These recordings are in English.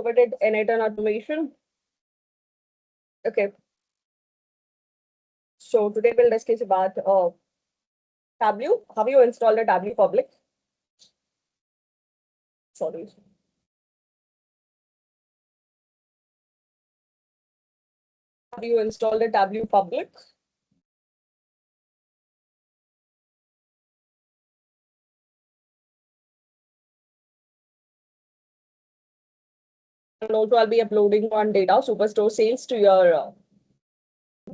Automated innate and automation. Okay. So today we'll discuss about Tableau. Have you installed a Tableau public? Sorry. Have you installed a Tableau public? And also I'll be uploading one data Superstore sales to your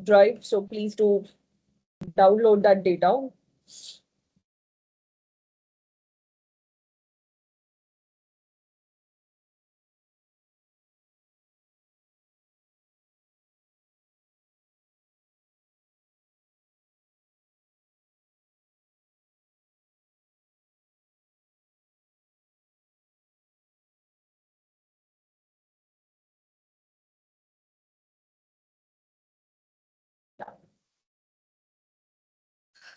drive. So please do download that data.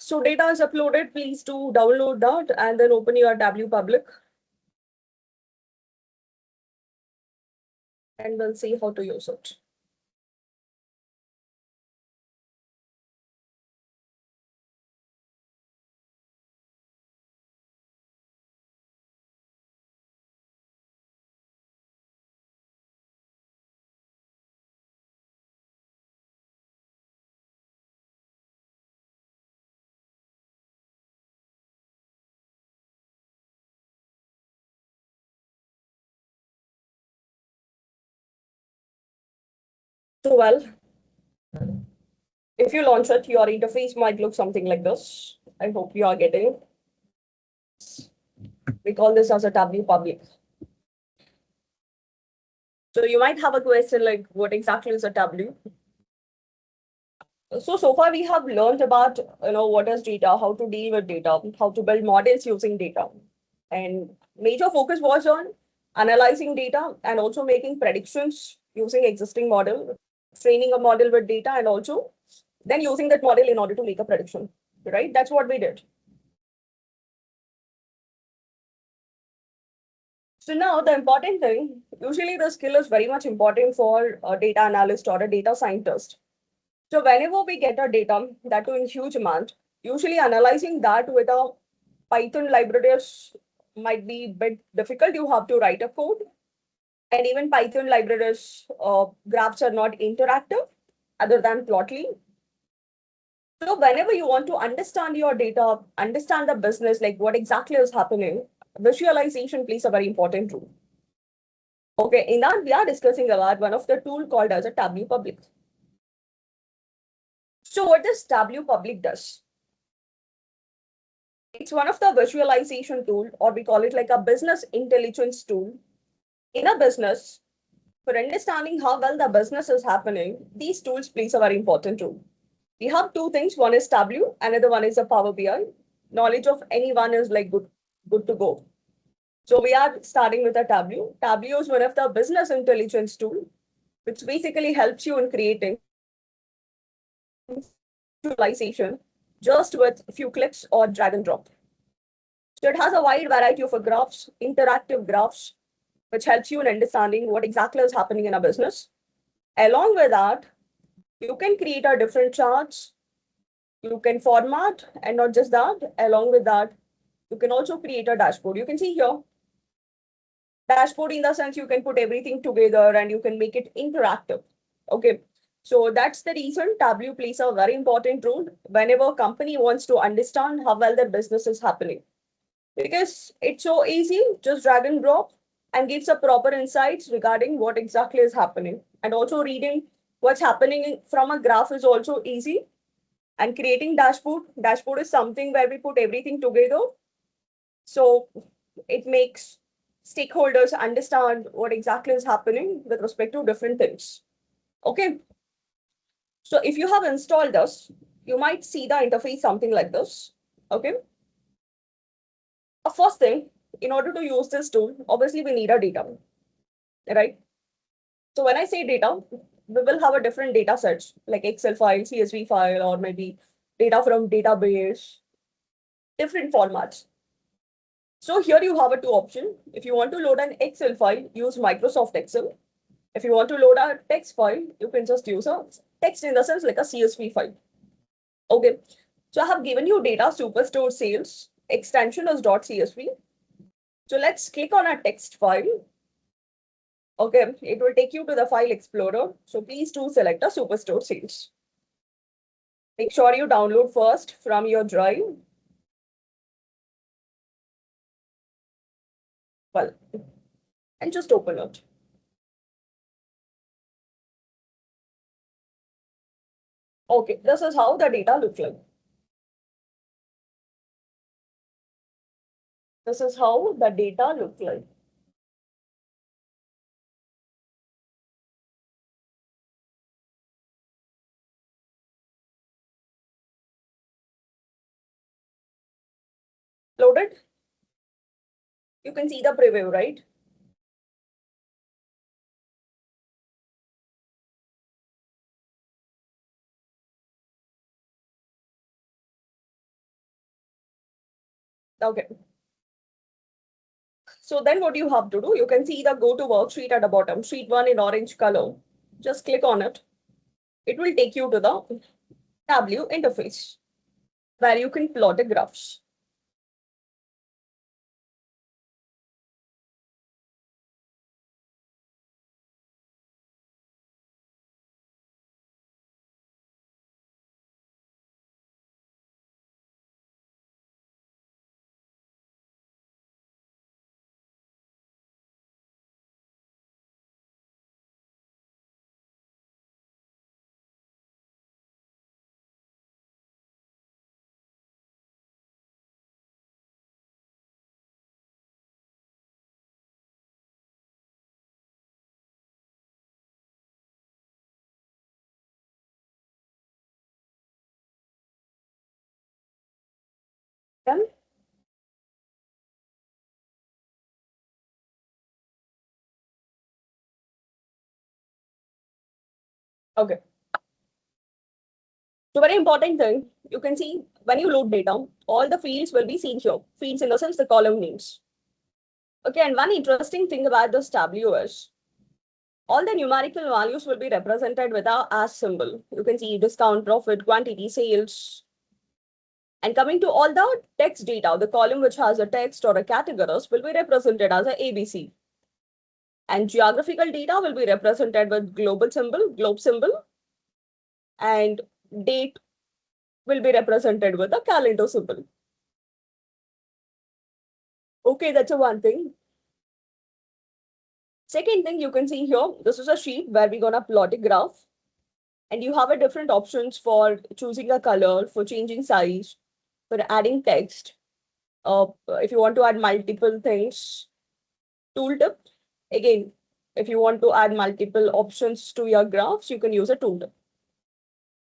So data is uploaded. Please do download that and then open your Tableau public. And we'll see how to use it. So well, if you launch it, your interface might look something like this. I hope you are getting it. We call this as a Tableau public. So you might have a question like, what exactly is a Tableau? So far we have learned about, what is data, how to deal with data, how to build models using data. And major focus was on analyzing data and also making predictions using existing model, training a model with data, and also then using that model in order to make a prediction, right? That's what we did. So now the important thing, usually the skill is very much important for a data analyst or a data scientist. So whenever we get a data, that too in huge amount, usually analyzing that with a Python libraries might be a bit difficult. You have to write a code. And even Python libraries graphs are not interactive other than Plotly. So whenever you want to understand your data, understand the business, like what exactly is happening, visualization plays a very important role. Okay, in that we are discussing about one of the tool called as a Tableau Public. So what this Tableau Public does? It's one of the visualization tool, or we call it like a business intelligence tool. In a business, for understanding how well the business is happening, these tools plays a very important role. We have two things. One is Tableau, another one is a Power BI. Knowledge of anyone is like good to go. So we are starting with a Tableau. Tableau is one of the business intelligence tool, which basically helps you in creating visualization just with a few clicks or drag and drop. So it has a wide variety of graphs, interactive graphs, which helps you in understanding what exactly is happening in a business. Along with that, you can create a different charts, you can format, and not just that, along with that, you can also create a dashboard. You can see here, dashboard in the sense you can put everything together and you can make it interactive. Okay. So that's the reason Tableau plays a very important role whenever a company wants to understand how well their business is happening. Because it's so easy, just drag and drop and gives a proper insights regarding what exactly is happening. And also reading what's happening from a graph is also easy. And creating dashboard is something where we put everything together. So it makes stakeholders understand what exactly is happening with respect to different things. Okay. So if you have installed this, you might see the interface something like this. Okay. First thing, in order to use this tool, obviously we need a data, right? So when I say data, we will have a different data sets like Excel file, CSV file, or maybe data from database, different formats. So here you have a two option. If you want to load an Excel file, use Microsoft Excel. If you want to load a text file, you can just use a text in the sense like a CSV file. Okay. So I have given you data superstore sales. Extension is .csv. So let's click on a text file. Okay, it will take you to the file explorer. So please do select a superstore sales. Make sure you download first from your drive. Well, and just open it. Okay, this is how the data looks like. This is how the data looks like. Loaded. You can see the preview, right? Okay. So then what you have to do, you can see the go to worksheet at the bottom, sheet 1 in orange color. Just click on it. It will take you to the Tableau interface where you can plot the graphs. Done? Okay. So very important thing, you can see when you load data, all the fields will be seen here. Fields in the sense the column names. Okay, and one interesting thing about this Tableau is all the numerical values will be represented with a as symbol. You can see discount, profit, quantity, sales. And coming to all the text data, the column which has a text or a categories will be represented as a ABC. And geographical data will be represented with global symbol, globe symbol, and date will be represented with a calendar symbol. Okay, that's a one thing. Second thing you can see here, this is a sheet where we're gonna plot a graph, and you have a different options for choosing a color, for changing size, for adding text. If you want to add multiple things, tooltip. Again, if you want to add multiple options to your graphs, you can use a tooltip.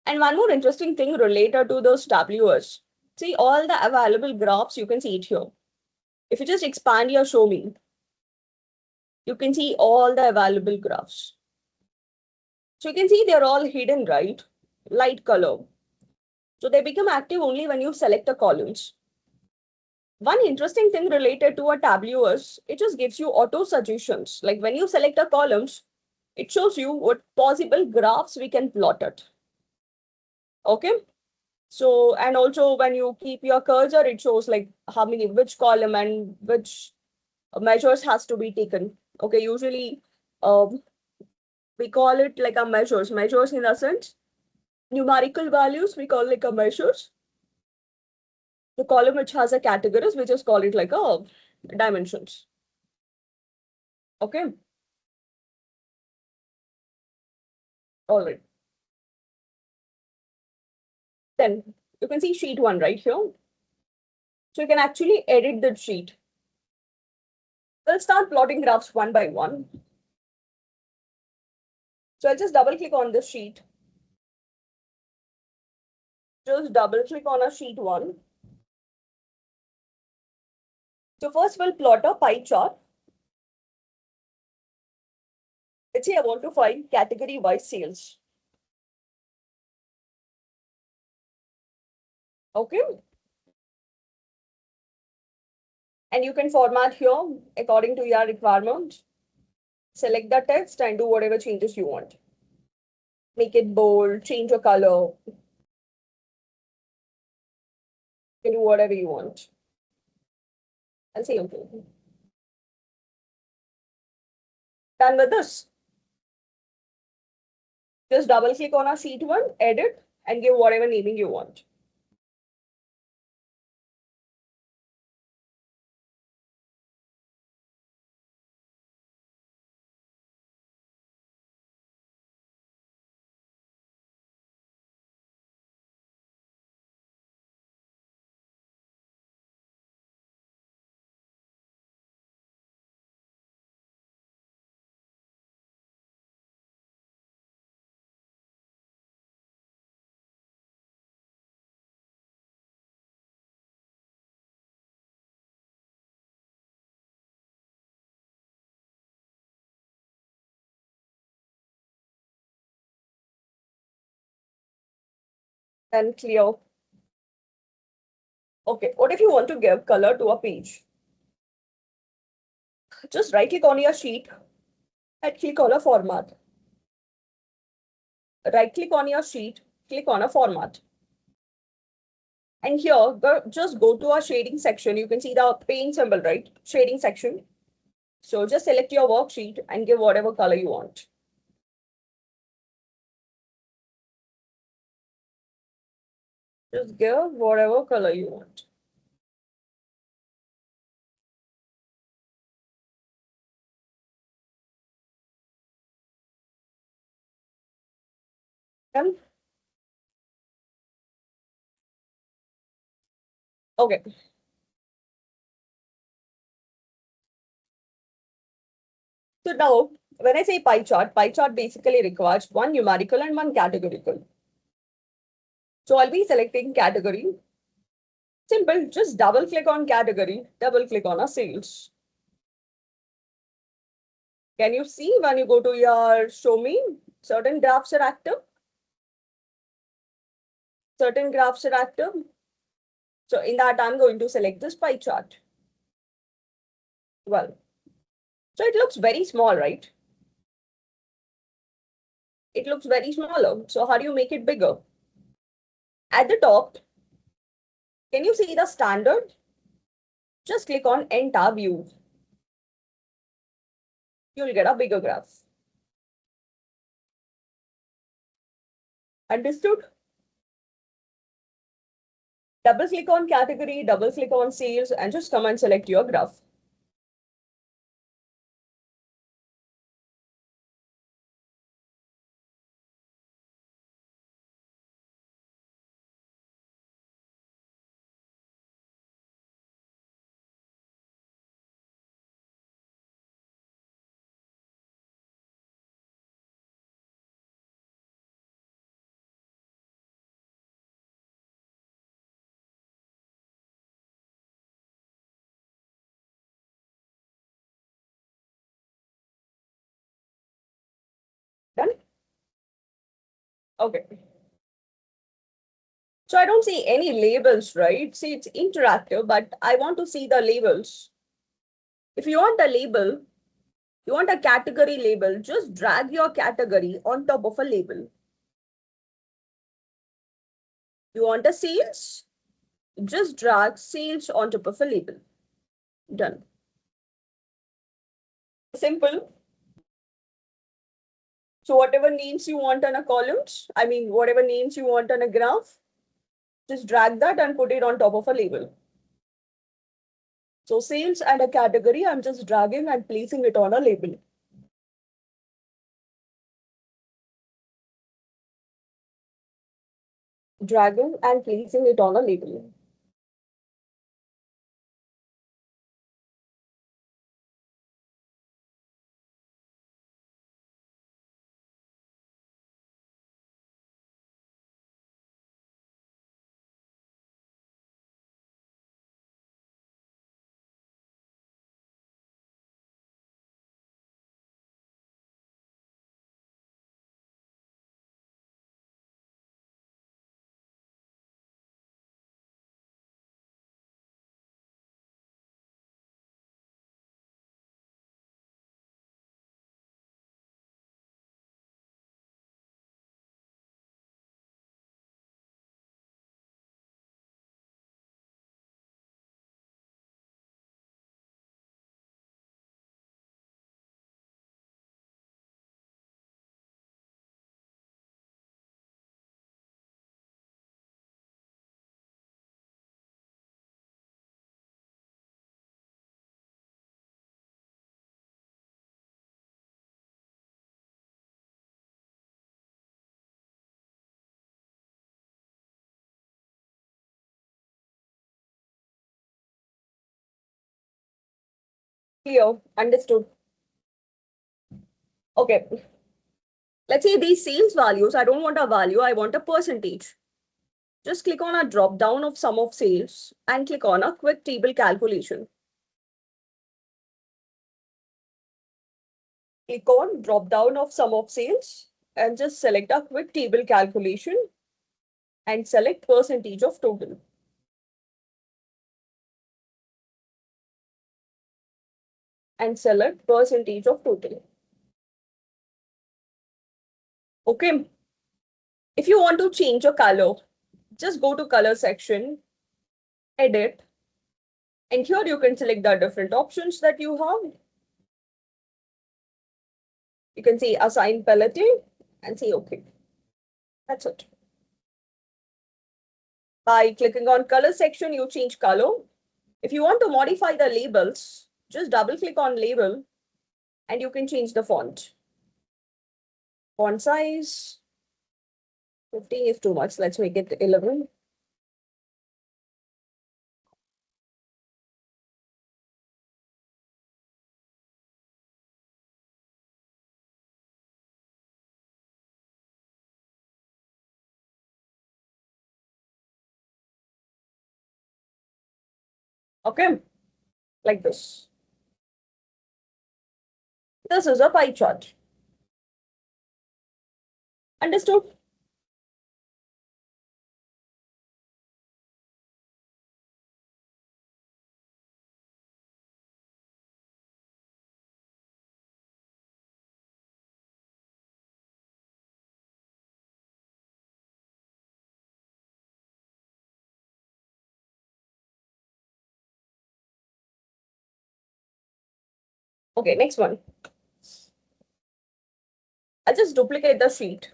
And one more interesting thing related to those WS. See all the available graphs, you can see it here. If you just expand your show me, you can see all the available graphs. So you can see they're all hidden, right? Light color. So they become active only when you select the columns. One interesting thing related to a Tableau is it just gives you auto suggestions. Like when you select the columns, it shows you what possible graphs we can plot it. Okay. So, and also when you keep your cursor, it shows like how many, which column and which measures has to be taken. Okay. Usually, we call it like a measures in a sense, numerical values, we call like a measures. The column which has a categories, we just call it like a dimensions. Okay. All right. Then you can see sheet 1 right here. So you can actually edit the sheet. We'll start plotting graphs one by one. So I'll just double click on this sheet. Just double click on a sheet 1. So first we'll plot a pie chart. Let's say I want to find category wise sales. Okay. And you can format here according to your requirement. Select the text and do whatever changes you want. Make it bold, change the color. You can do whatever you want. I'll say okay. Done with this. Just double click on our sheet one, edit, and give whatever naming you want. Then clear. Okay, what if you want to give color to a page? Just right click on your sheet and click on a format. Right click on your sheet, click on a format. And here, just go to our shading section. You can see the paint symbol, right? Shading section. So just select your worksheet and give whatever color you want. Just give whatever color you want. Done? Okay. So now, when I say pie chart basically requires one numerical and one categorical. So I'll be selecting category. Simple, just double click on category, double click on a sales. Can you see when you go to your show me, certain graphs are active? Certain graphs are active. So in that, I'm going to select this pie chart. Well, so it looks very small, right? It looks very smaller. So how do you make it bigger? At the top, can you see the standard? Just click on entire view. You'll get a bigger graph. Understood? Double click on category, double click on sales, and just come and select your graph. Done? Okay. So I don't see any labels, right? See, it's interactive, but I want to see the labels. If you want a label, you want a category label, just drag your category on top of a label. You want a sales? Just drag sales on top of a label. Done. Simple. So whatever names you want on a columns, whatever names you want on a graph, just drag that and put it on top of a label. So sales and a category, I'm just dragging and placing it on a label. Dragging and placing it on a label. Clear, understood. Okay, let's say these sales values, I don't want a value, I want a percentage. Just click on a drop down of sum of sales and click on a quick table calculation. Click on drop down of sum of sales and just select a quick table calculation and select percentage of total. And select percentage of total. Okay. If you want to change a color, just go to color section, edit, and here you can select the different options that you have. You can say assign palette and say okay. That's it. By clicking on color section, you change color. If you want to modify the labels, just double click on label and you can change the font. Font size, 15 is too much. Let's make it 11. Okay, like this. This is a pie chart. Understood? Okay, next one. I'll just duplicate the sheet.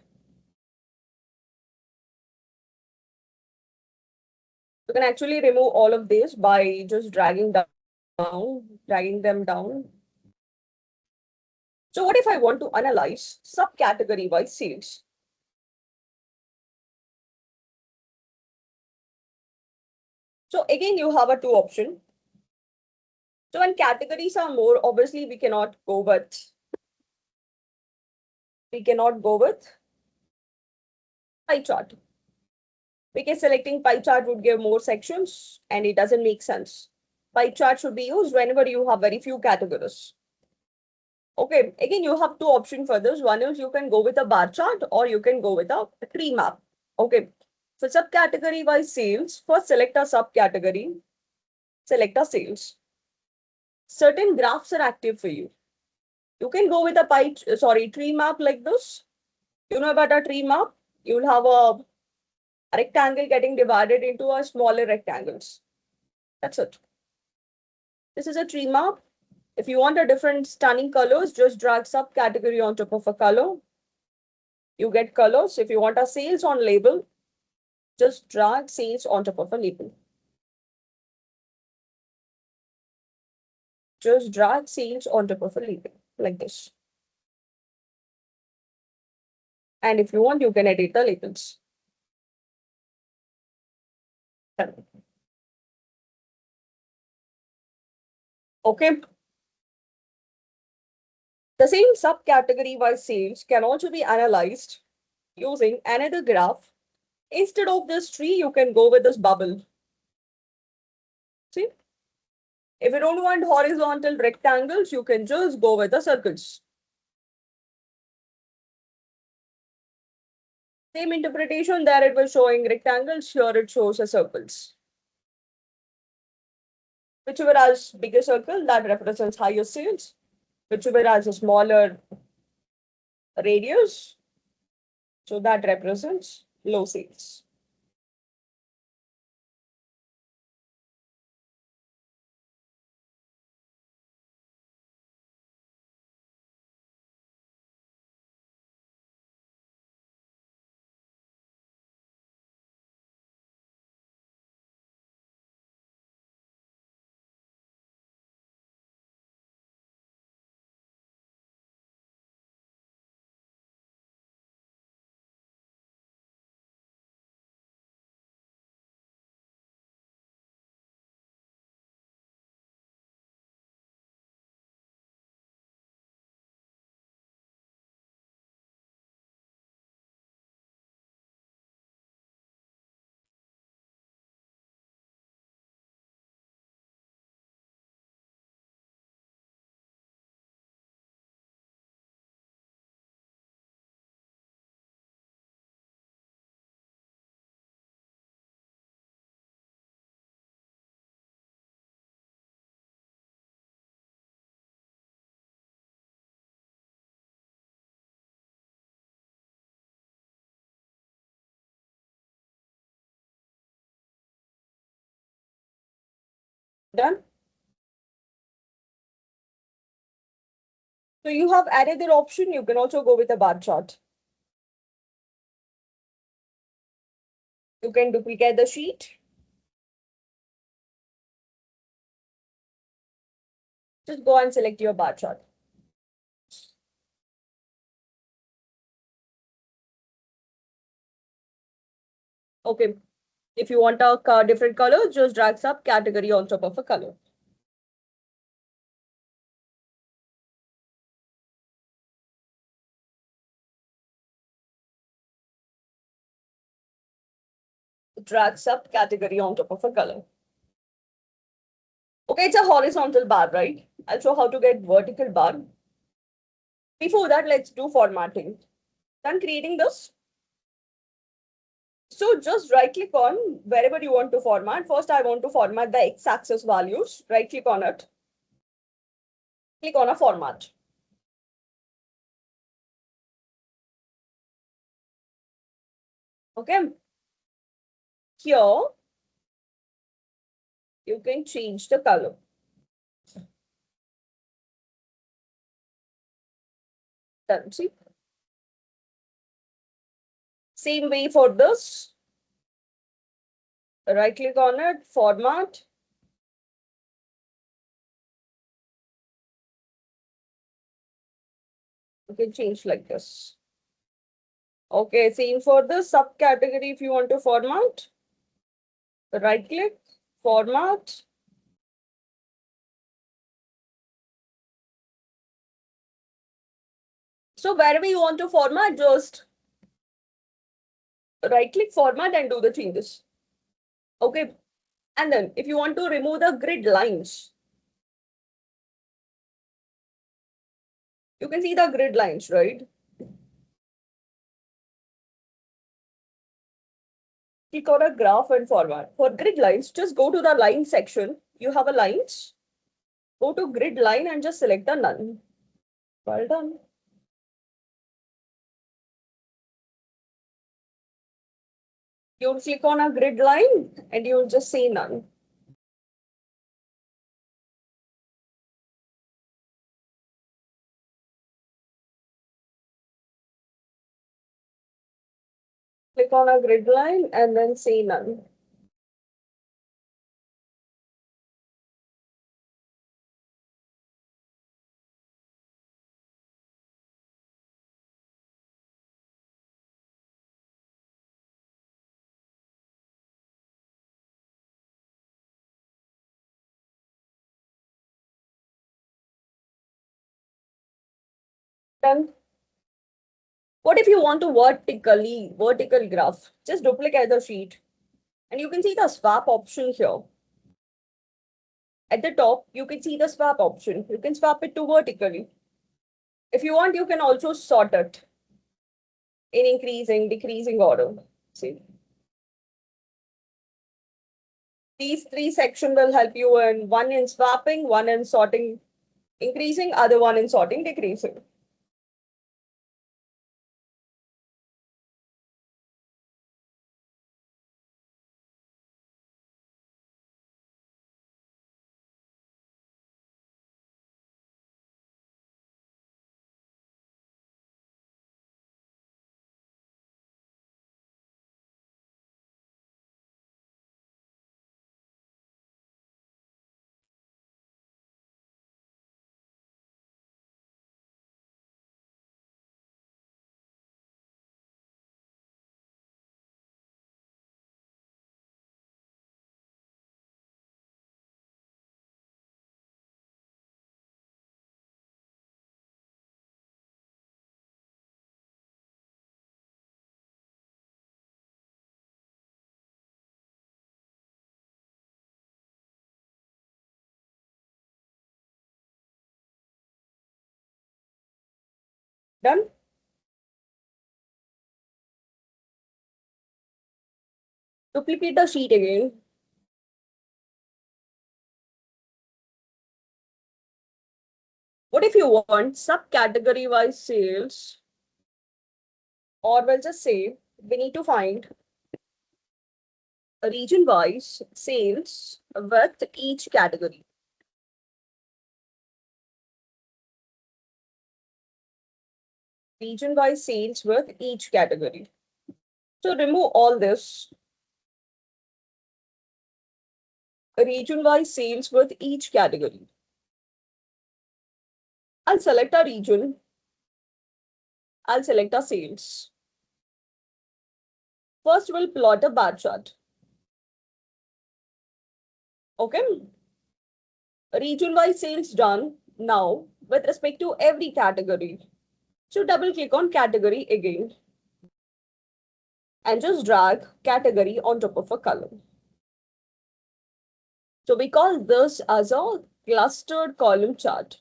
You can actually remove all of this by just dragging them down. So what if I want to analyze subcategory wise sales? So again, you have a two option. So when categories are more, obviously we cannot go with pie chart. Because selecting pie chart would give more sections and it doesn't make sense. Pie chart should be used whenever you have very few categories. Okay, again, you have two options for this. One is you can go with a bar chart or you can go with a tree map. Okay, so subcategory wise sales, first select a subcategory, select a sales. Certain graphs are active for you. You can go with a tree map like this. You know about a tree map? You'll have a rectangle getting divided into a smaller rectangles. That's it. This is a tree map. If you want a different stunning colors, just drag subcategory on top of a color. You get colors. If you want a sales on label, just drag sales on top of a label. Just drag sales on top of a label like this. And if you want, you can edit the labels. Okay. The same subcategory wise sales can also be analyzed using another graph. Instead of this tree, you can go with this bubble. See? If you don't want horizontal rectangles, you can just go with the circles. Same interpretation there, it was showing rectangles, here it shows a circles. Whichever has bigger circle, that represents higher sales. Whichever has a smaller radius, so that represents low sales. Done. So you have added an option. You can also go with a bar chart. You can duplicate the sheet. Just go and select your bar chart. Okay. If you want a different color, just drag subcategory on top of a color. Drag subcategory on top of a color. Okay, it's a horizontal bar, right? I'll show how to get vertical bar. Before that, let's do formatting. Done creating this. So just right click on wherever you want to format. First, I want to format the x-axis values. Right click on it. Click on a format. Okay. Here, you can change the color. Done. See? Same way for this. Right click on it, format. You can change like this. Okay, same for the subcategory if you want to format. Right click, format. So wherever you want to format, just right click, format and do the changes. Okay. And then if you want to remove the grid lines, you can see the grid lines, right? Click on a graph and format. For grid lines, just go to the line section. You have a lines. Go to grid line and just select the none. Well done. You'll click on a grid line and you'll just say none. Click on a grid line and then say none. Done. What if you want to vertical graph? Just duplicate the sheet and you can see the swap option here. At the top, you can see the swap option. You can swap it to vertically. If you want, you can also sort it in increasing, decreasing order. See, these three sections will help you in one in swapping, one in sorting, increasing, other one in sorting, decreasing. Done? Duplicate the sheet again. What if you want subcategory wise sales? Or we'll just say we need to find region-wise sales with each category. Region-wise sales with each category. So remove all this. Region-wise sales with each category. I'll select a region. I'll select a sales. First, we'll plot a bar chart. Okay. Region-wise sales done. Now, with respect to every category. So double click on category again. And just drag category on top of a column. So we call this as a clustered column chart.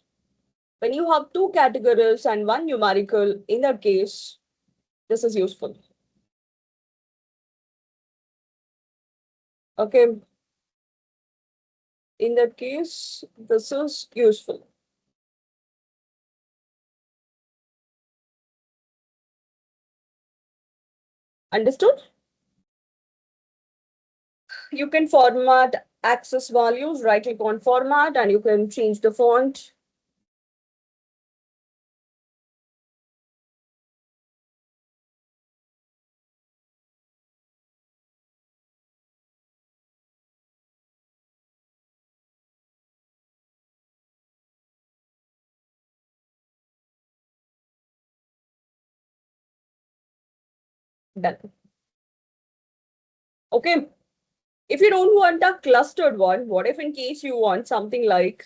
When you have two categories and one numerical, in that case, this is useful. Okay. In that case, this is useful. Understood? You can format access values, right click on format, and you can change the font. Done. Okay. If you don't want a clustered one, what if in case you want something like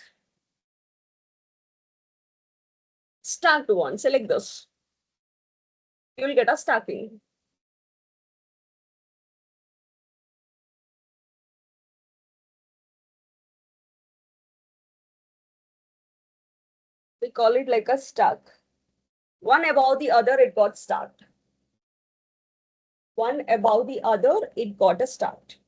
stacked one? Select this. You will get a stacking. We call it like a stack. One above the other, it got stacked. One above the other, it got a stacked.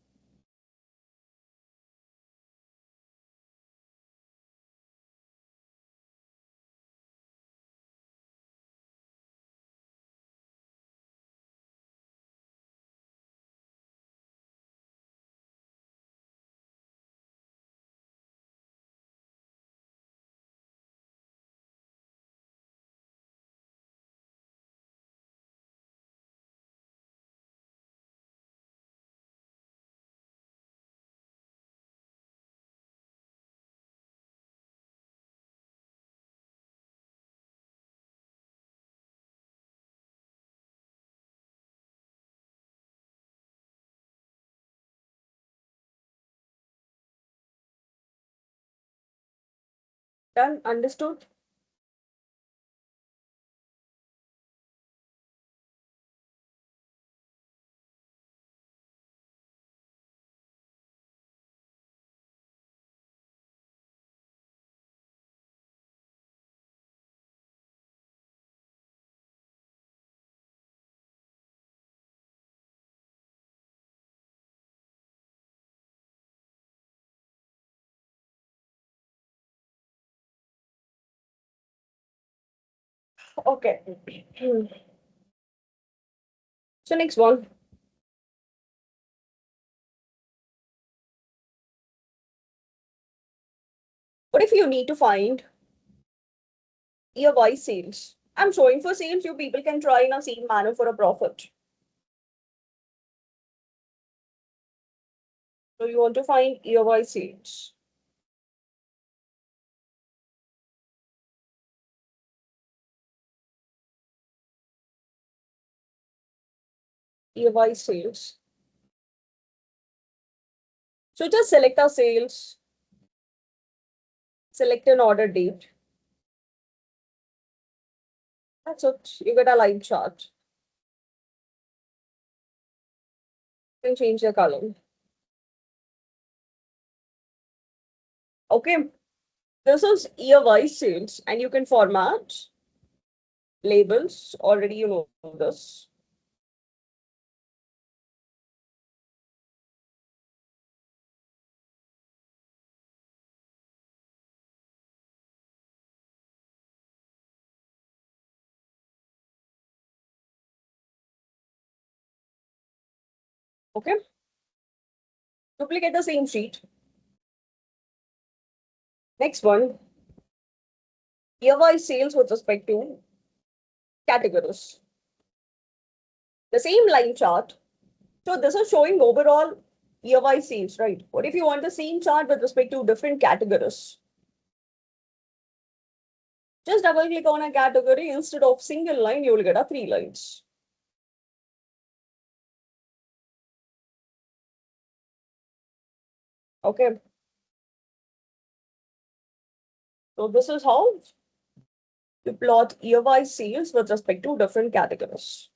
Done? Understood? Okay. So next one. What if you need to find year-wise sales? I'm showing for sales. You people can try in a same manner for a profit. So you want to find year-wise sales. Year-wise sales. So just select our sales, select an order date. That's it. You get a line chart. You can change the color. Okay. This is year-wise sales, and you can format labels. Already you know this. Okay. Duplicate the same sheet. Next one, year-wise sales with respect to categories. The same line chart. So this is showing overall year-wise sales, right? What if you want the same chart with respect to different categories? Just double click on a category. Instead of single line, you will get a 3 lines. Okay. So this is how you plot year-wise sales with respect to different categories.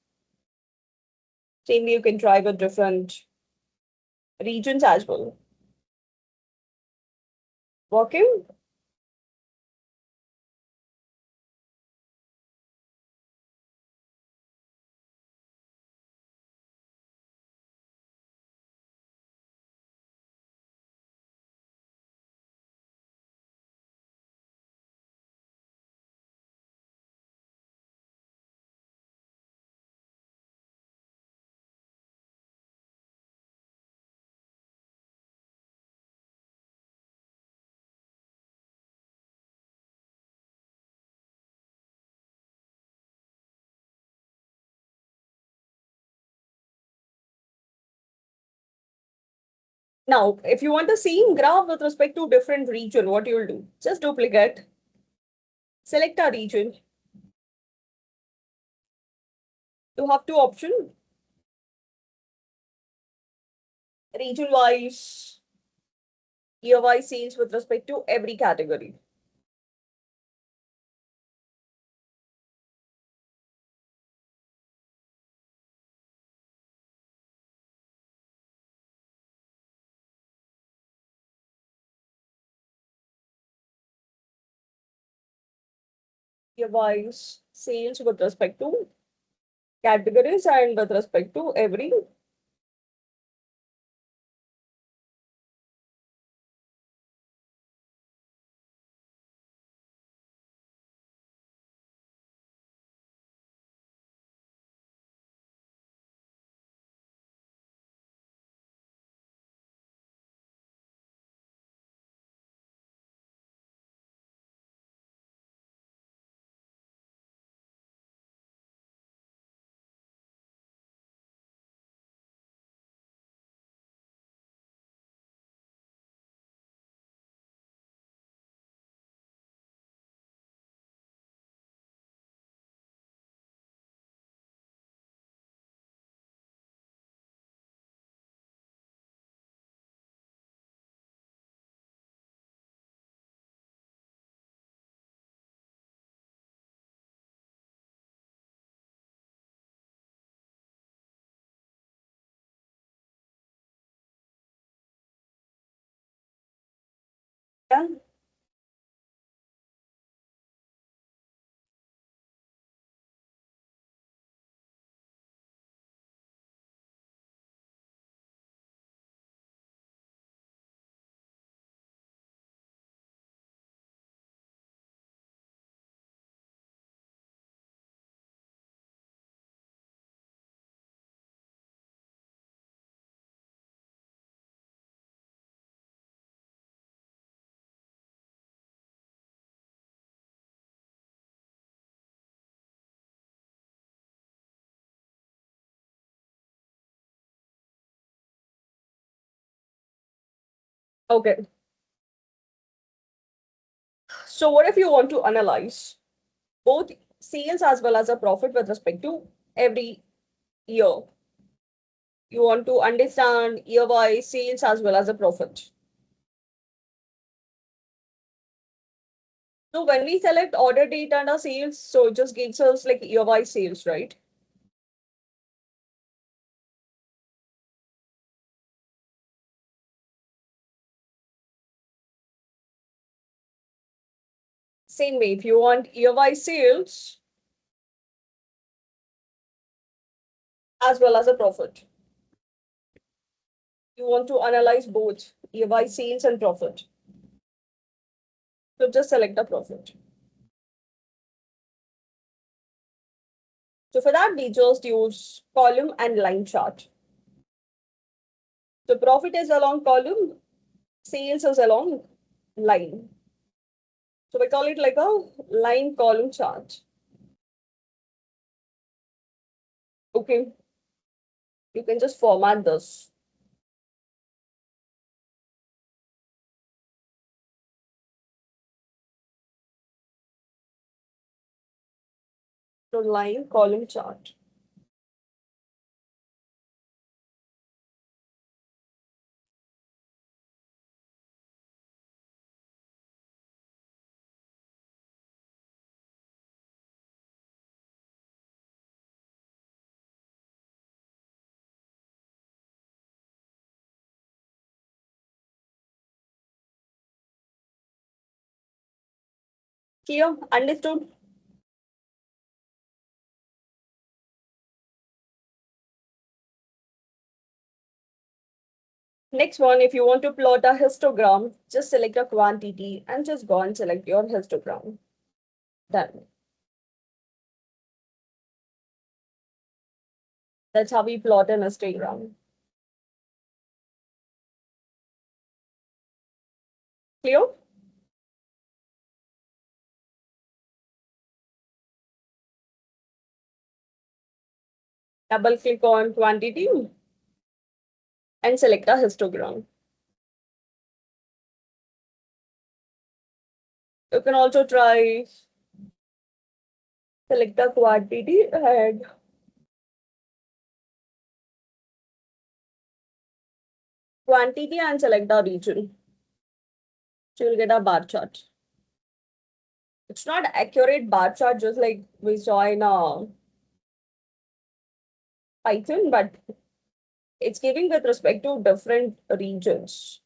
Same way you can try with different regions as well. Working? Now, if you want the same graph with respect to different region, what you'll do? Just duplicate, select a region. You have two options. Region-wise, year-wise sales with respect to every category. Year-wise sales with respect to categories and with respect to every yeah. Okay. So what if you want to analyze both sales as well as a profit with respect to every year? You want to understand year-wise sales as well as a profit. So when we select order date and a sales, so it just gives us like year-wise sales, right? Same way, if you want year-wise sales as well as a profit, you want to analyze both year-wise sales and profit. So just select the profit. So for that, we just use column and line chart. So profit is along column, sales is along line. So we call it like a line column chart. Okay, you can just format this. So line column chart. Clear? Understood? Next one, if you want to plot a histogram, just select a quantity and just go and select your histogram. Done. That's how we plot an histogram. Clear? Double click on quantity and select a histogram. You can also try select the quantity and select the region. So you'll get a bar chart. It's not accurate bar chart, just like we saw in Python, but it's giving with respect to different regions.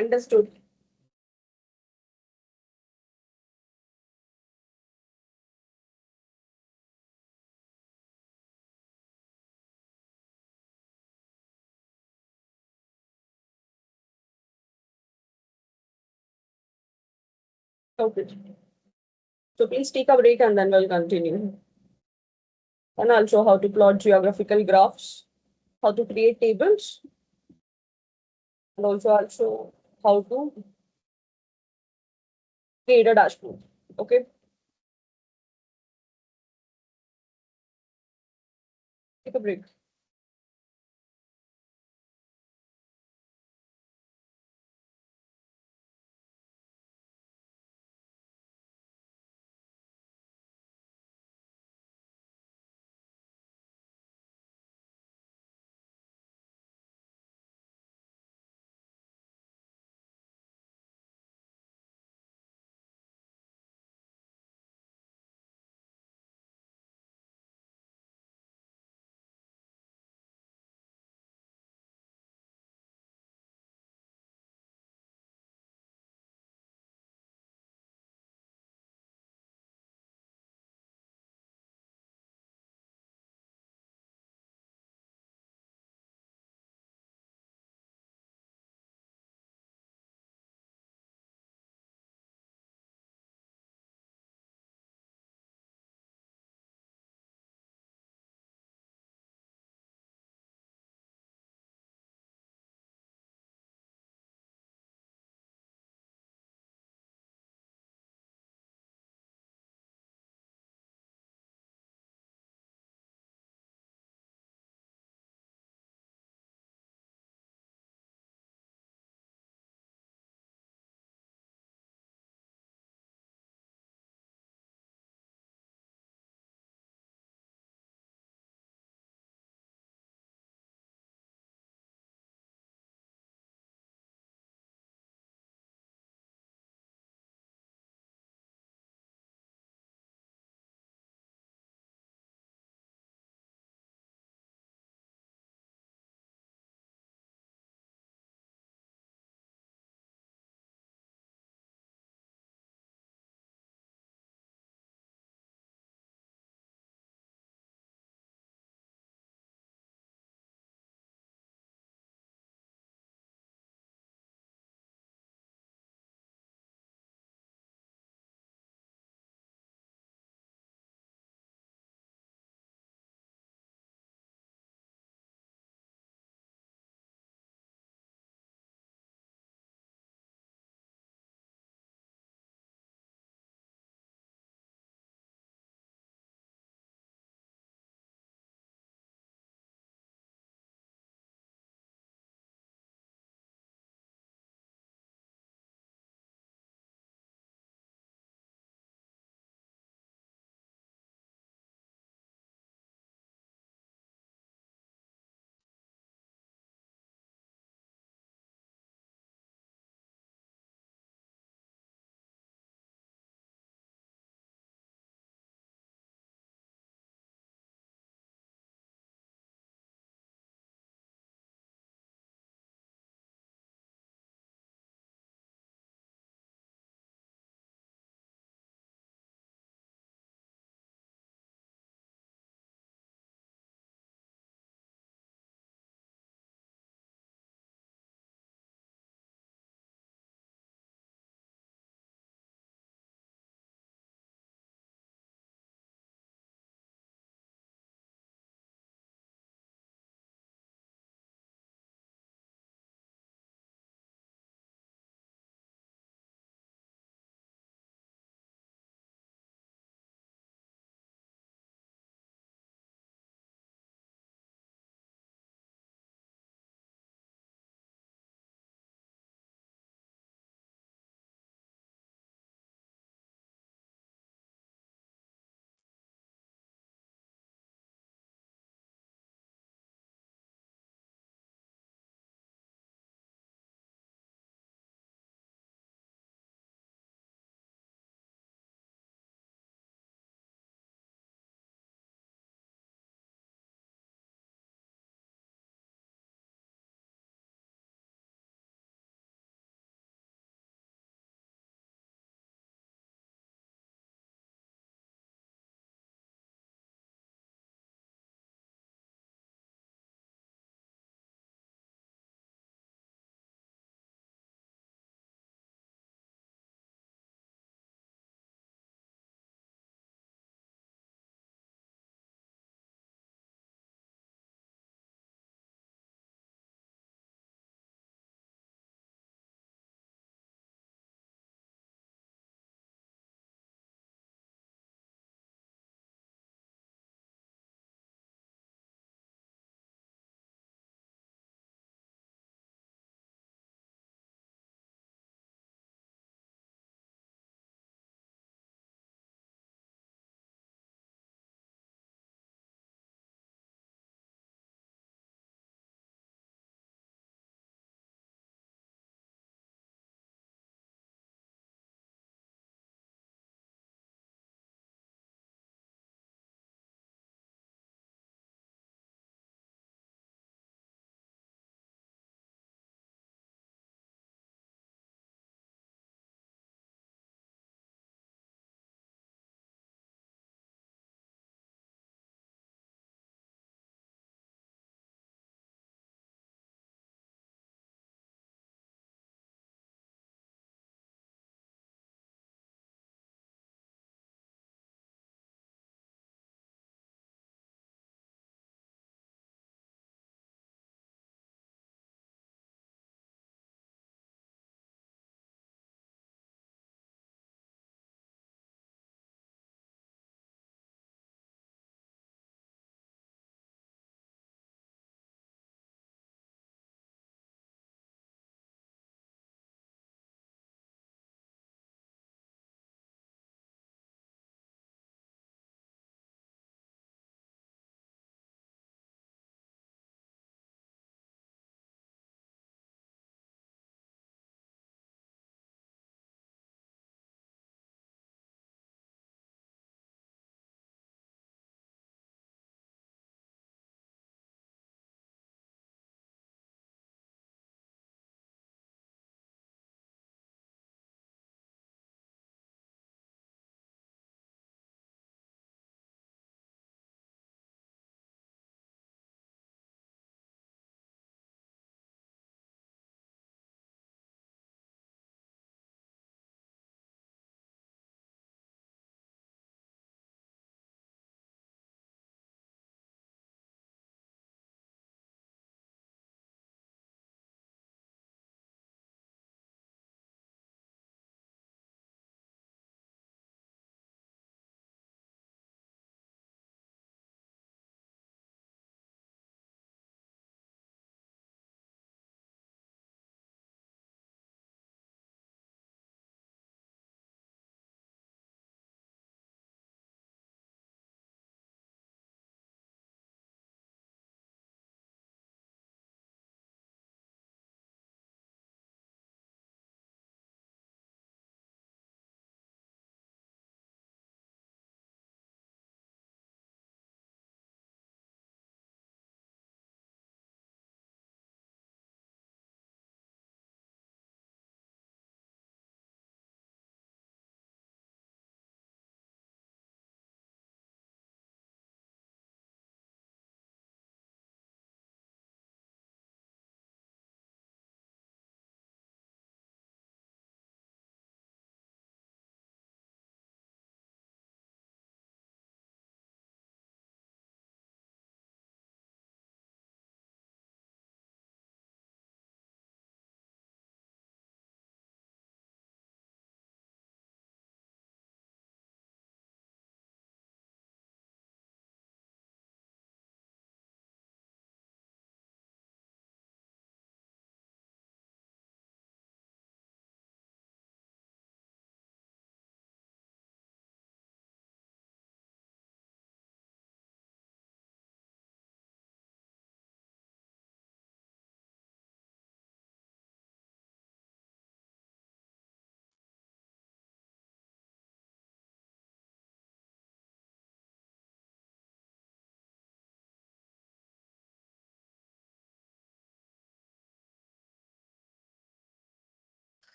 Understood. Okay. So please take a break and then we'll continue. And I'll show how to plot geographical graphs, how to create tables, and also I'll show how to create a dashboard. Okay. Take a break.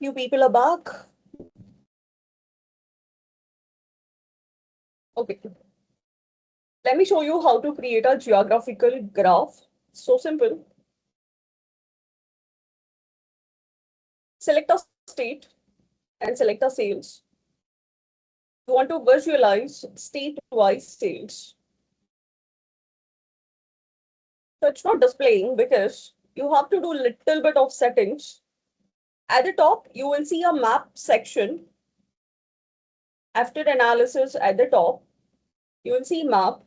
Few people are back. Okay. Let me show you how to create a geographical graph. So simple. Select a state and select a sales. You want to visualize state-wise sales. So it's not displaying because you have to do little bit of settings. At the top, you will see a map section. After analysis at the top, you will see map.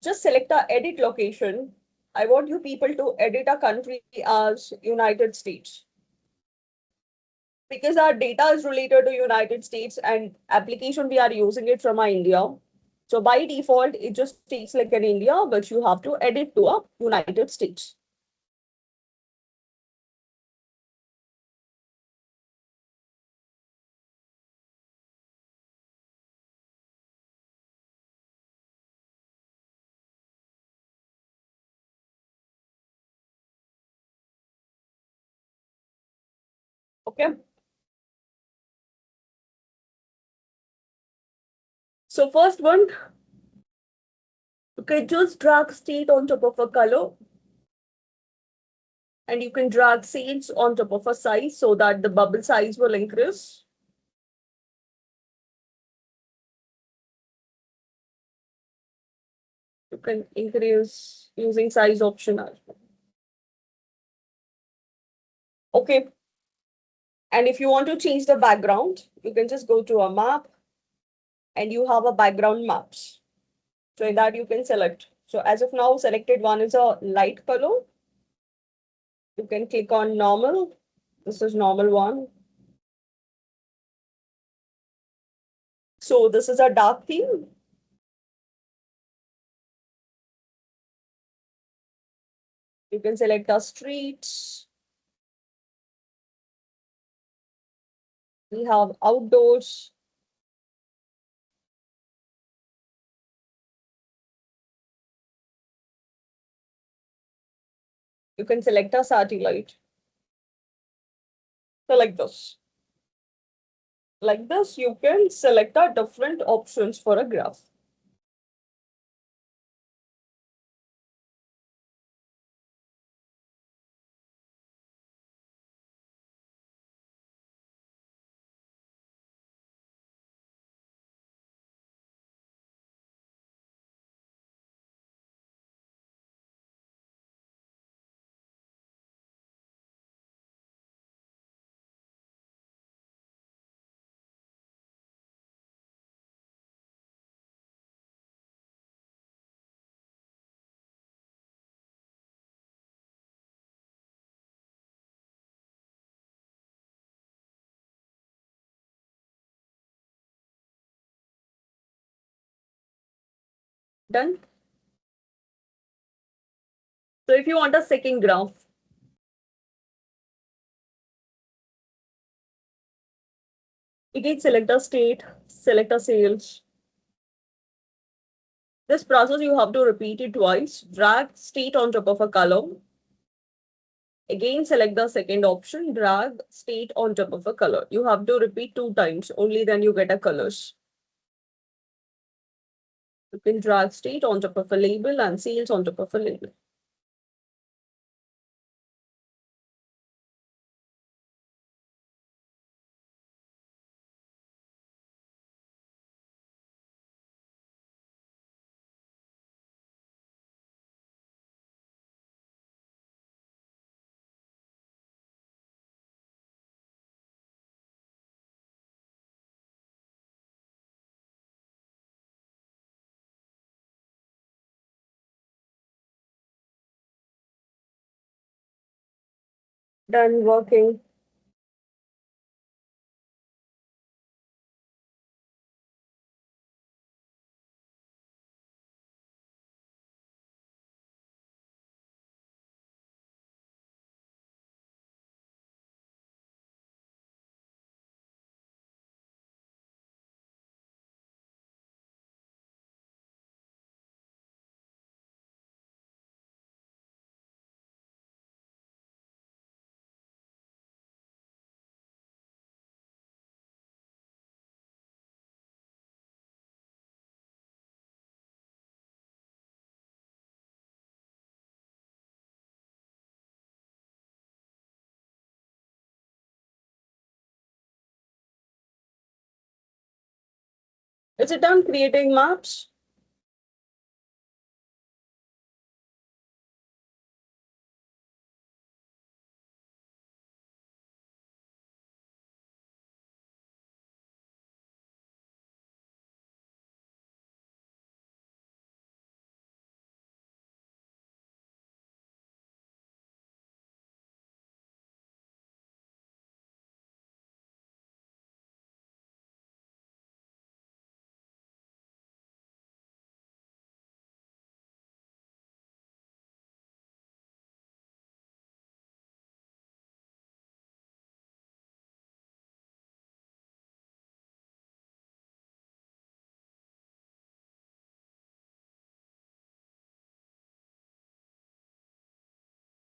Just select the edit location. I want you people to edit a country as United States. Because our data is related to United States and application we are using it from India. So by default, it just takes like an India, but you have to edit to a United States. Okay. So first one, okay, just drag state on top of a color. And you can drag sales on top of a size so that the bubble size will increase. You can increase using size option as well. Okay. And if you want to change the background, you can just go to a map and you have a background maps. So in that you can select. So as of now, selected one is a light color. You can click on normal. This is normal one. So this is a dark theme. You can select a streets. We have outdoors. You can select a satellite. So like this. Like this, you can select a different options for a graph. Done. So if you want a second graph, again select a state, select a sales. This process you have to repeat it twice. Drag state on top of a column. Again select the second option, drag state on top of a color. You have to repeat 2 times, only then you get a colors. You can drag state on top of a label and sales on top of a label. Done working. Is it done creating maps?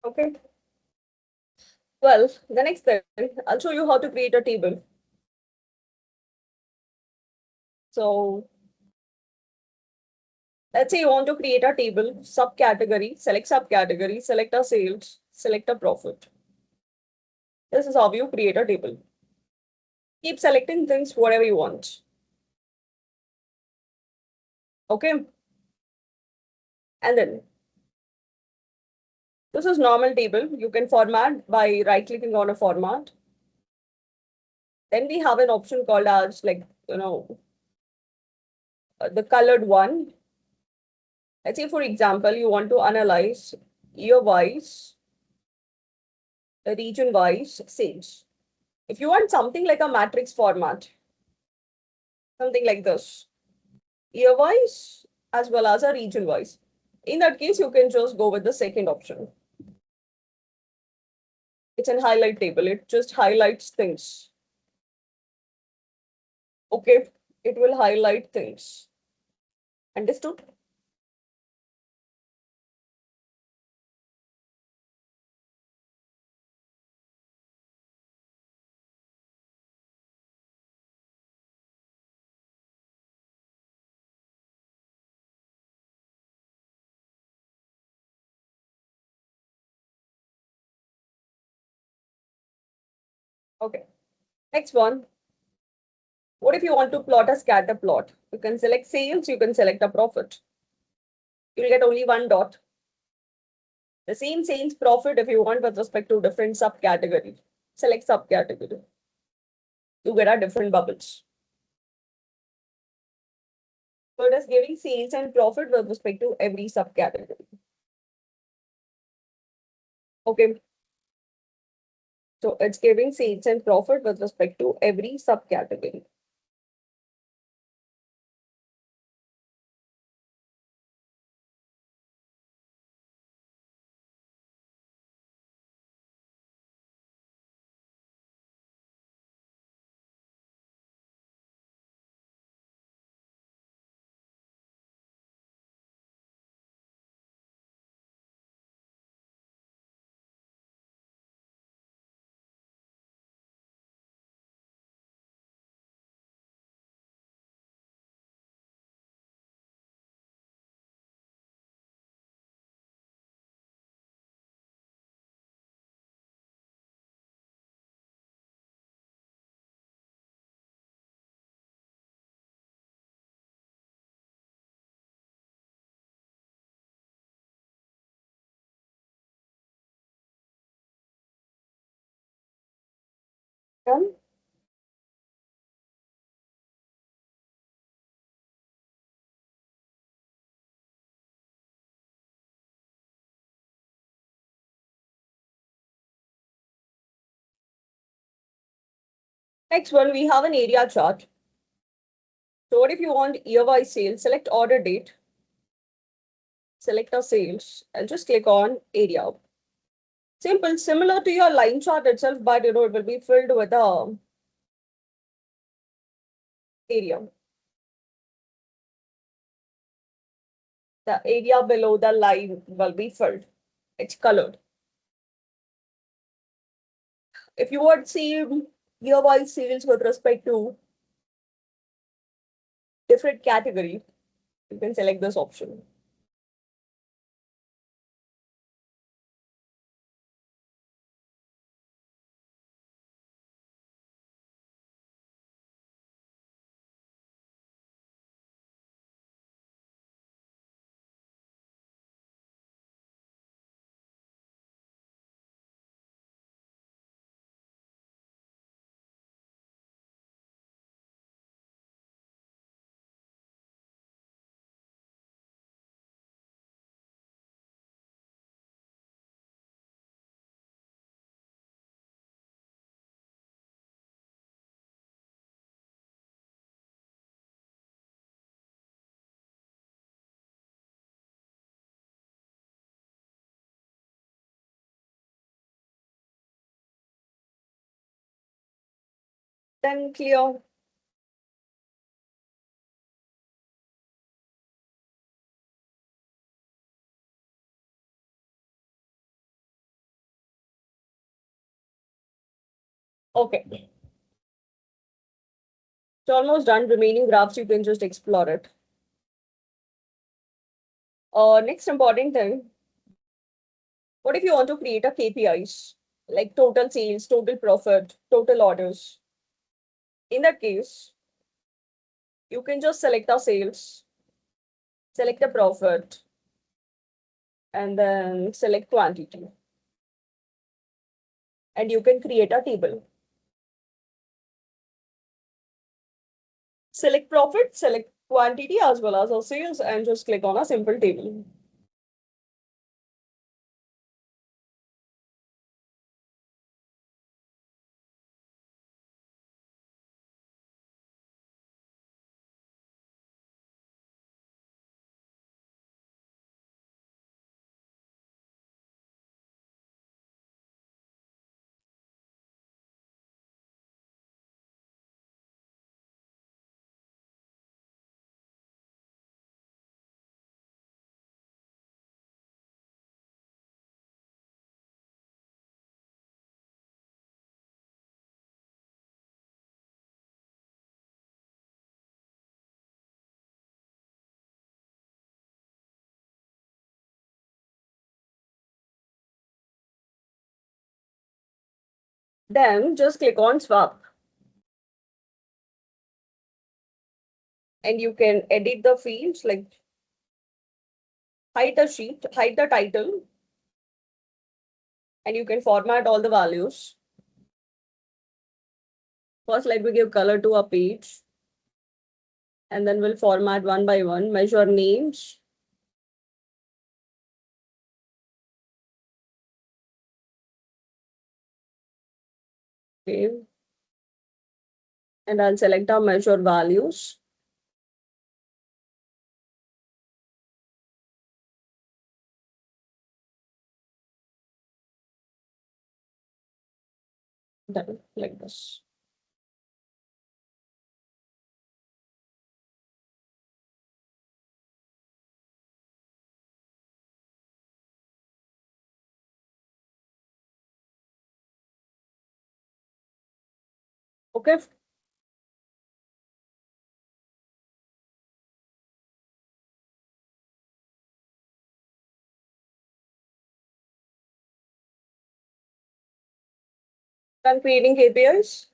Okay. Well, the next thing, I'll show you how to create a table. So let's say you want to create a table, subcategory, select a sales, select a profit. This is how you create a table. Keep selecting things whatever you want. Okay. And then this is normal table. You can format by right clicking on a format. Then we have an option called as the colored one. Let's say, for example, you want to analyze year-wise, region-wise sales. If you want something like a matrix format, something like this, year-wise as well as a region-wise. In that case, you can just go with the second option. It's an highlight table. It just highlights things. Okay, it will highlight things. Understood? Okay. Next one. What if you want to plot a scatter plot? You can select sales, you can select a profit. You'll get only one dot. The same sales profit if you want with respect to different subcategory. Select subcategory. You get a different bubbles. So it is giving sales and profit with respect to every subcategory. Okay. So it's giving sales and profit with respect to every subcategory. Done? Next one, we have an area chart. So what if you want year-wise sales? Select order date, select a sales, and just click on area. Simple, similar to your line chart itself, but it will be filled with a area. The area below the line will be filled. It's colored. If you want to see year-wise sales with respect to different category, you can select this option. Then clear. Okay. It's almost done. Remaining graphs, you can just explore it. Next important thing, what if you want to create a KPIs, like total sales, total profit, total orders? In that case, you can just select a sales, select a profit, and then select quantity. And you can create a table. Select profit, select quantity as well as our sales, and just click on a simple table. Then just click on swap. And you can edit the fields, like hide the sheet, hide the title, and you can format all the values. First, let me give color to a page, and then we'll format one by one, measure names. Okay. And I'll select our measure values. Done, like this. Okay. Done creating KPIs.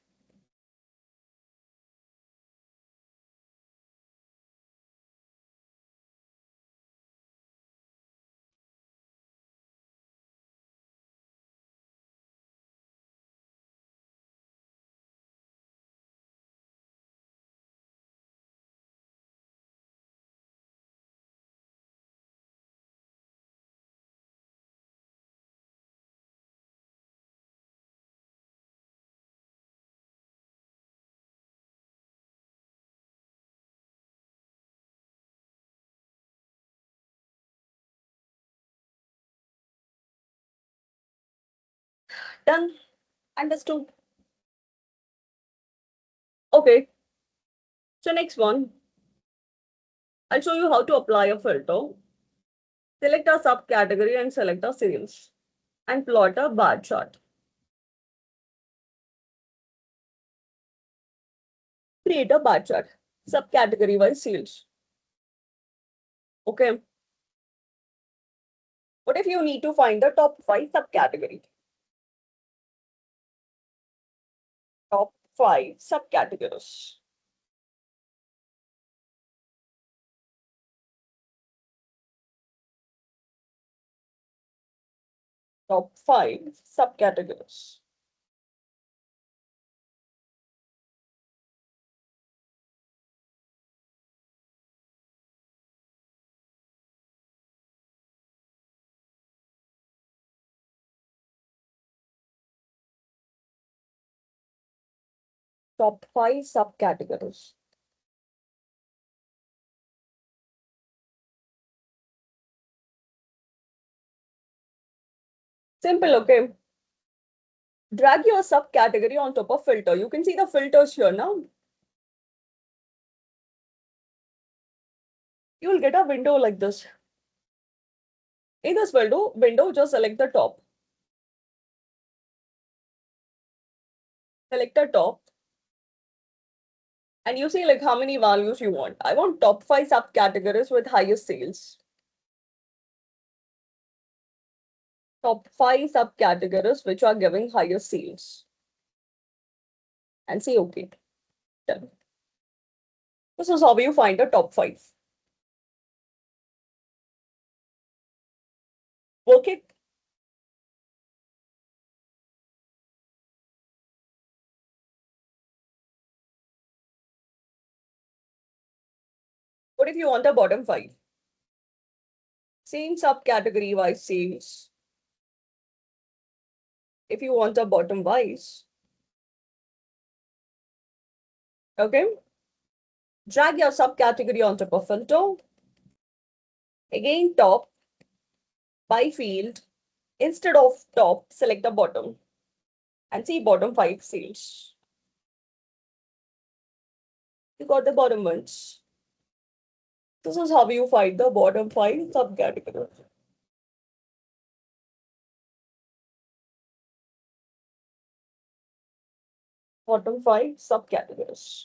Done. Understood. Okay. So next one, I'll show you how to apply a filter. Select a subcategory and select a sales and plot a bar chart. Create a bar chart, subcategory wise sales. Okay. What if you need to find the top 5 subcategory? Top 5 subcategories. Top 5 subcategories. Top 5 subcategories. Simple, okay. Drag your subcategory on top of filter. You can see the filters here now. You will get a window like this. In this window, just select the top. Select the top. And you see like how many values you want. I want top 5 subcategories with highest sales. Top 5 subcategories which are giving higher sales. And say okay. Done. This is how you find the top 5. Work it. What if you want the bottom 5? Same subcategory wise sales. If you want the bottom wise, okay, drag your subcategory on top of filter. Again, top by field. Instead of top, select the bottom and see bottom 5 sales. You got the bottom ones. This is how you find the bottom 5 subcategories. Bottom 5 subcategories.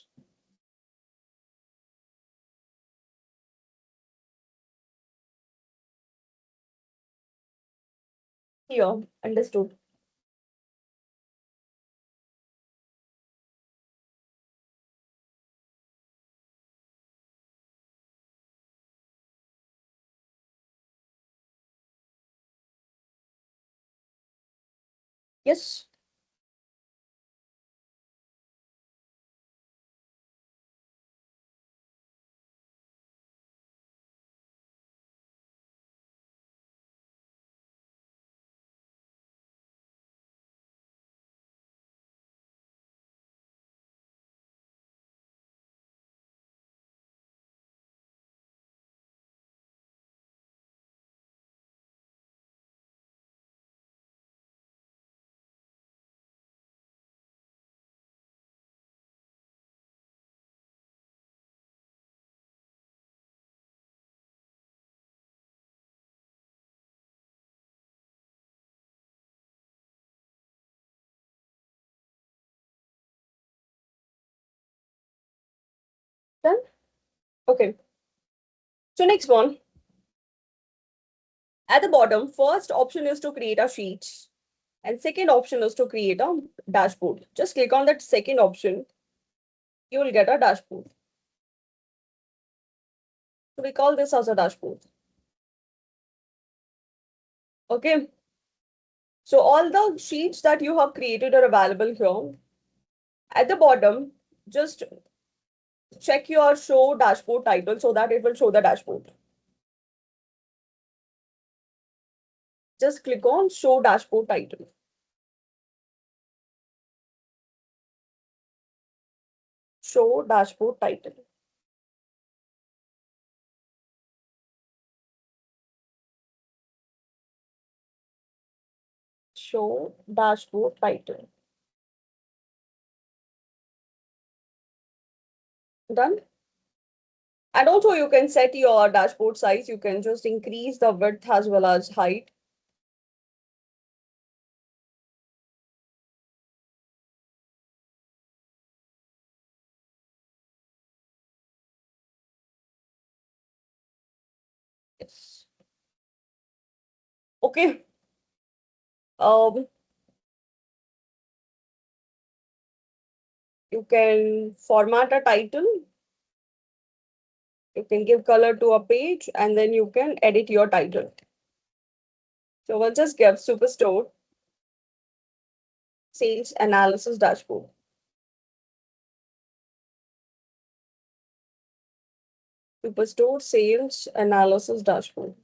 Here, understood. Yes. Done. Okay. So next one. At the bottom, first option is to create a sheet. And second option is to create a dashboard. Just click on that second option. You will get a dashboard. So we call this as a dashboard. Okay. So all the sheets that you have created are available here. At the bottom, just check your show dashboard title so that it will show the dashboard. Just click on show dashboard title. Show dashboard title. Show dashboard title. Done. And also you can set your dashboard size. You can just increase the width as well as height. Yes. Okay. Um, you can format a title. You can give color to a page and then you can edit your title. So we'll just give Superstore sales analysis dashboard. Superstore sales analysis dashboard.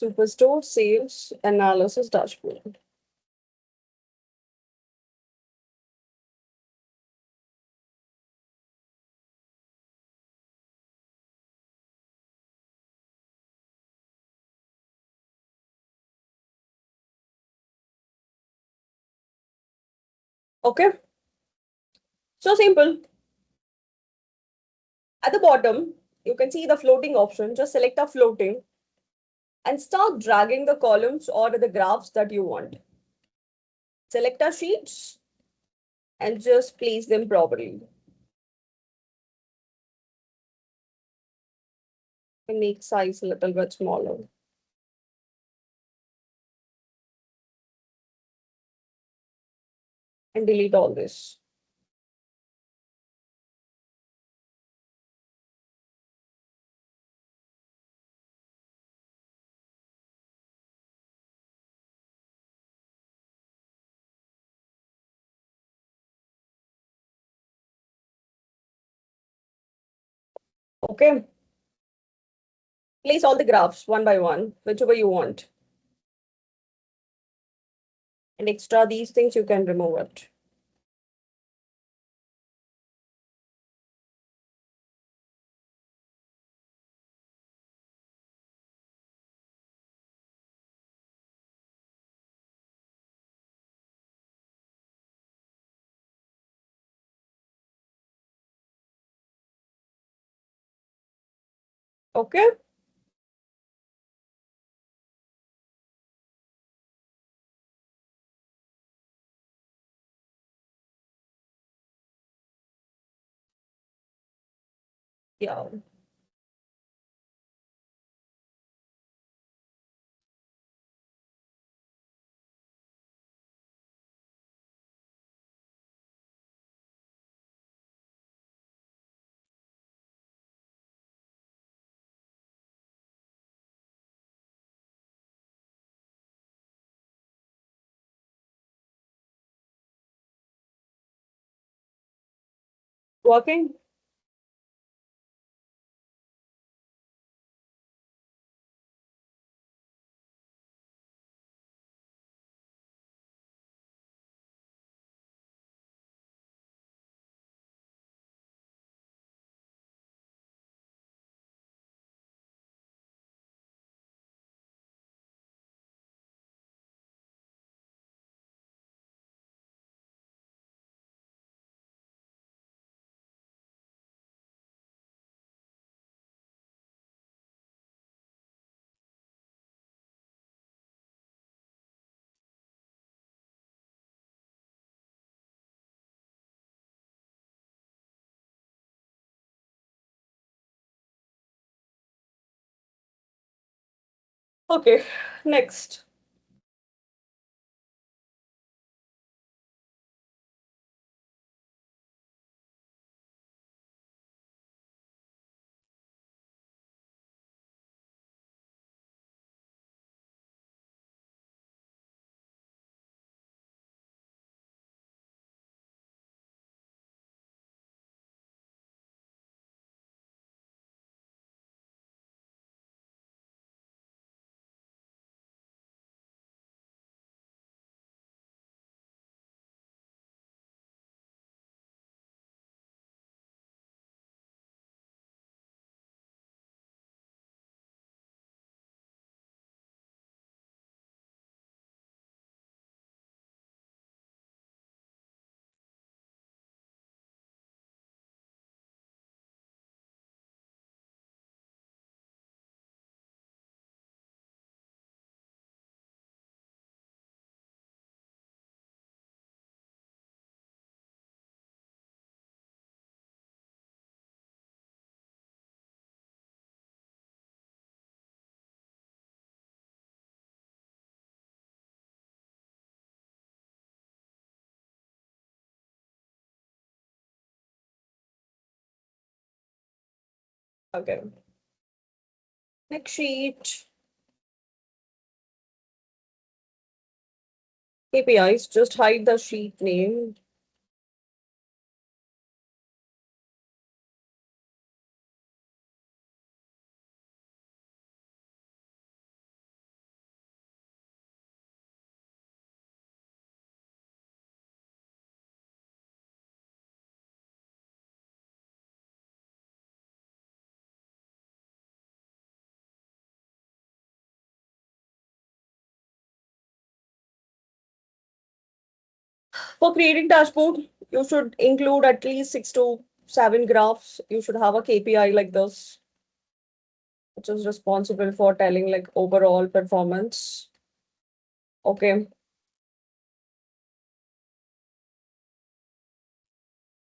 Superstore sales analysis dashboard. Okay, so simple. At the bottom, you can see the floating option. Just select a floating and start dragging the columns or the graphs that you want. Select a sheets and just place them properly. And make size a little bit smaller. And delete all this. Okay. Place all the graphs one by one, whichever you want. And extra these things you can remove it. Okay. Yeah. Working? Okay. Next. Okay. Next sheet. KPIs. Just hide the sheet name. For creating dashboard, you should include at least 6 to 7 graphs. You should have a KPI like this, which is responsible for telling like overall performance. Okay.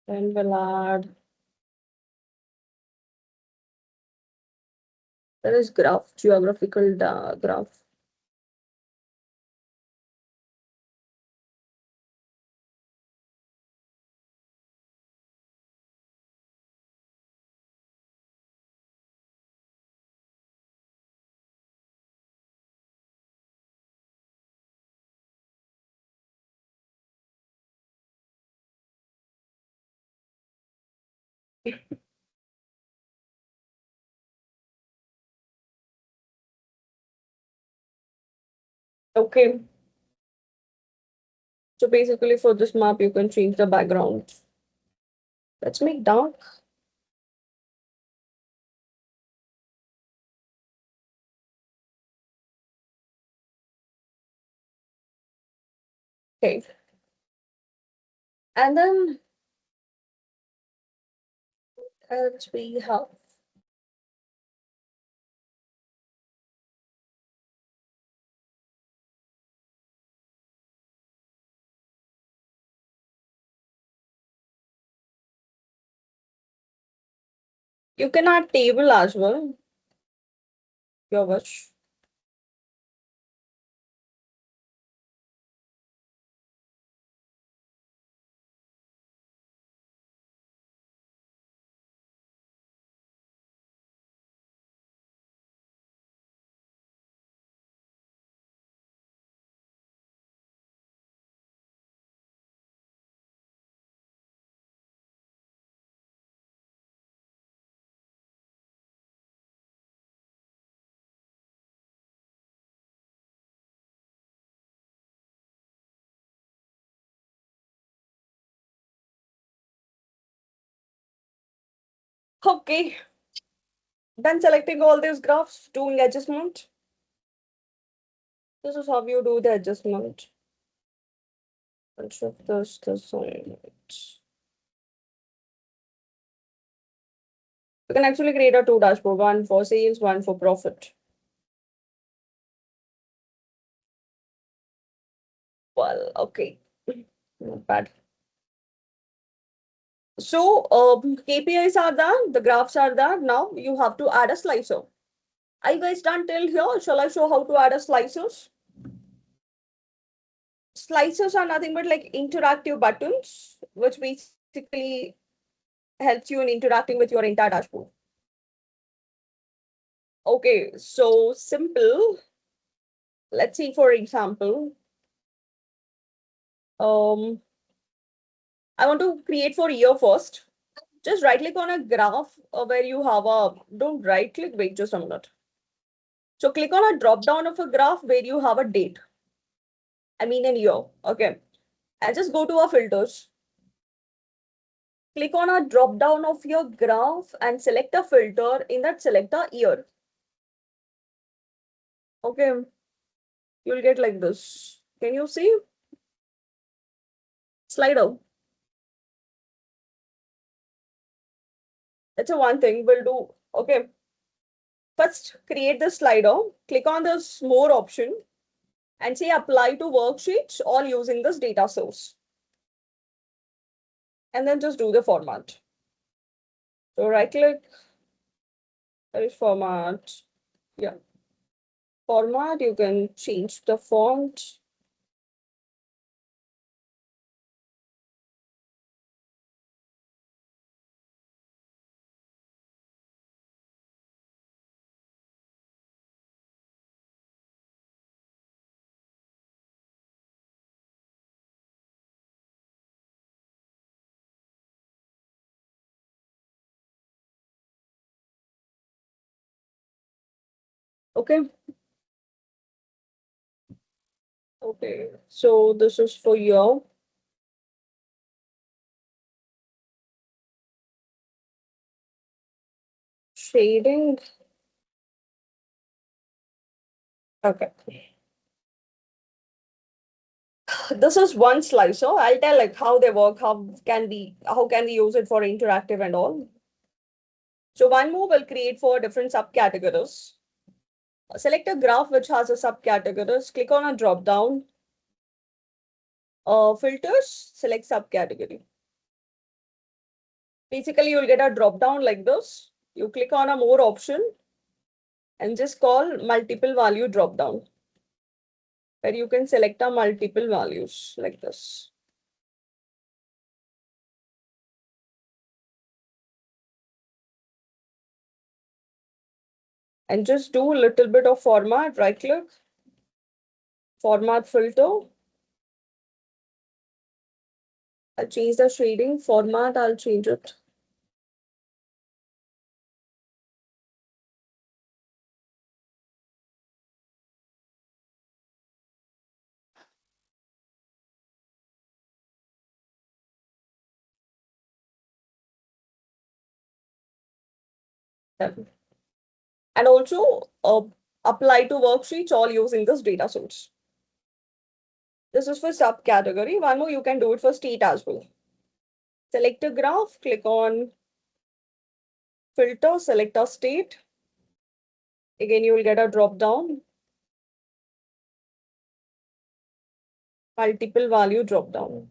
Then we'll add, there is graph, geographical graph. Okay. So basically for this map, you can change the background. Let's make dark. Okay. And then as we have, you can add table as well. Your wish. Okay. Then selecting all these graphs, doing adjustment. This is how you do the adjustment. I'll shift this on. You can actually create a two dashboard, one for sales, one for profit. Well, okay. Not bad. So KPIs are done, the graphs are done. Now you have to add a slicer. Are you guys done till here? Shall I show how to add a slicers? Slicers are nothing but like interactive buttons, which basically helps you in interacting with your entire dashboard. Okay, so simple. Let's see, for example, I want to create for year first. Just right click on a graph where you have a, don't right click, wait just a minute. So click on a drop down of a graph where you have a date. I mean an year. Okay. And just go to our filters. Click on a drop down of your graph and select a filter. In that, select a year. Okay. You'll get like this. Can you see? Slider. That's a one thing we'll do. Okay. First, create the slider. Click on this more option and say apply to worksheets or using this data source. And then just do the format. So right click, there is format. Yeah. Format, you can change the font. Okay. Okay. So this is for your shading. Okay. this is one slicer. I'll tell like how they work, how can we use it for interactive and all. So one more will create four different subcategories. Select a graph which has a subcategories. Click on a drop down. Filters, select subcategory. Basically, you'll get a drop down like this. You click on a more option and just call multiple value drop down, where you can select a multiple values like this. And just do a little bit of format, right click, format filter. I'll change the shading format, I'll change it. And also apply to worksheets all using this data source. This is for subcategory. One more, you can do it for state as well. Select a graph, click on filter, select a state. Again, you will get a drop down, multiple value drop down.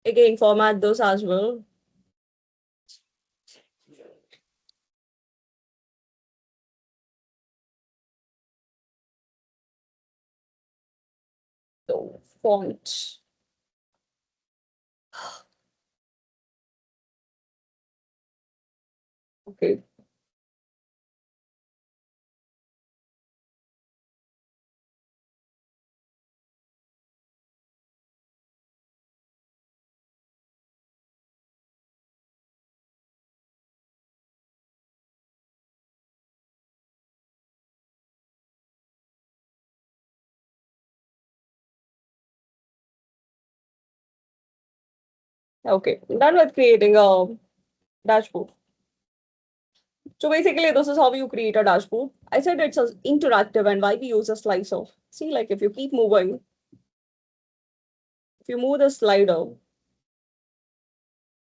Again, format those as well. So font. Okay. Okay, done with creating a dashboard. So basically, this is how you create a dashboard. I said it's interactive and why we use a slicer. See, like if you keep moving, if you move the slider,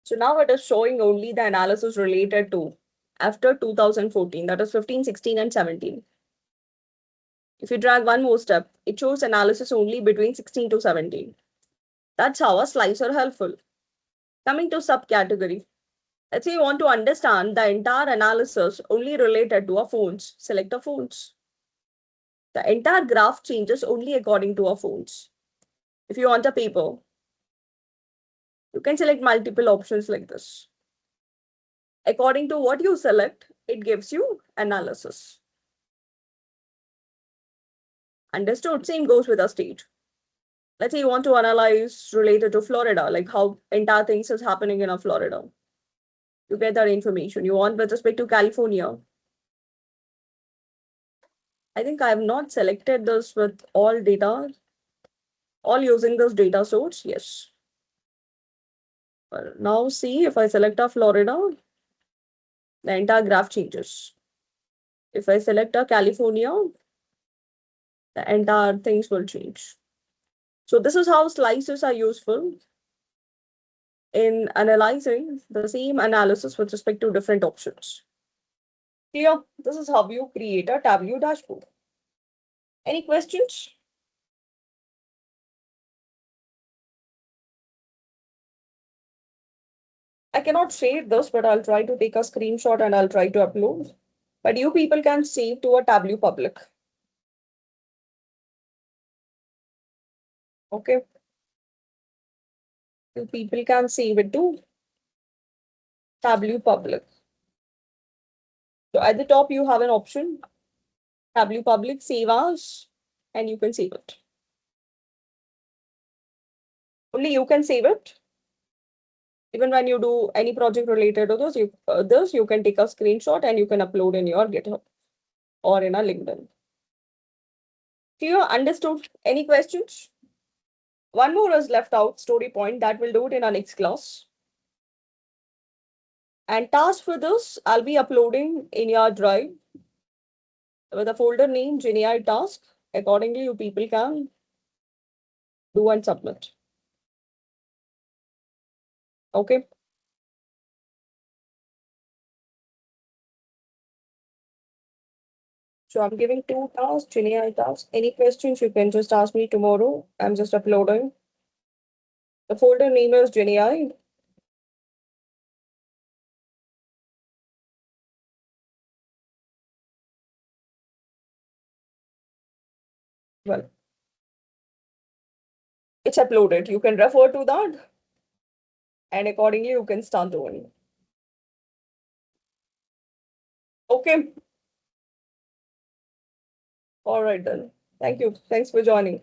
so now it is showing only the analysis related to after 2014, that is 15, 16, and 17. If you drag one more step, it shows analysis only between 16 to 17. That's how a slicer helpful. Coming to subcategory. Let's say you want to understand the entire analysis only related to our phones. Select a phones. The entire graph changes only according to our phones. If you want a paper, you can select multiple options like this. According to what you select, it gives you analysis. Understood? Same goes with a state. Let's say you want to analyze related to Florida, like how entire things is happening in Florida. You get that information. You want with respect to California. I think I have not selected this with all data, all using this data source. Yes. Well, now see if I select a Florida, the entire graph changes. If I select a California, the entire things will change. So this is how slices are useful in analyzing the same analysis with respect to different options. Clear? This is how you create a Tableau dashboard. Any questions? I cannot save this, but I'll try to take a screenshot and I'll try to upload. But you people can save to a Tableau public. Okay. So people can save it to Tableau Public. So at the top, you have an option, Tableau Public, save as, and you can save it. Only you can save it. Even when you do any project related to this, you can take a screenshot and you can upload in your GitHub or in a LinkedIn. Clear? Understood? Any questions? One more is left out, story point, that we'll do it in our next class. And task for this, I'll be uploading in your drive with a folder name GenAI task. Accordingly, you people can do and submit. Okay. So I'm giving 2 tasks, GenAI tasks. Any questions, you can just ask me tomorrow. I'm just uploading. The folder name is GenAI. Well, it's uploaded. You can refer to that and accordingly you can start doing. Okay. All right then. Thank you. Thanks for joining.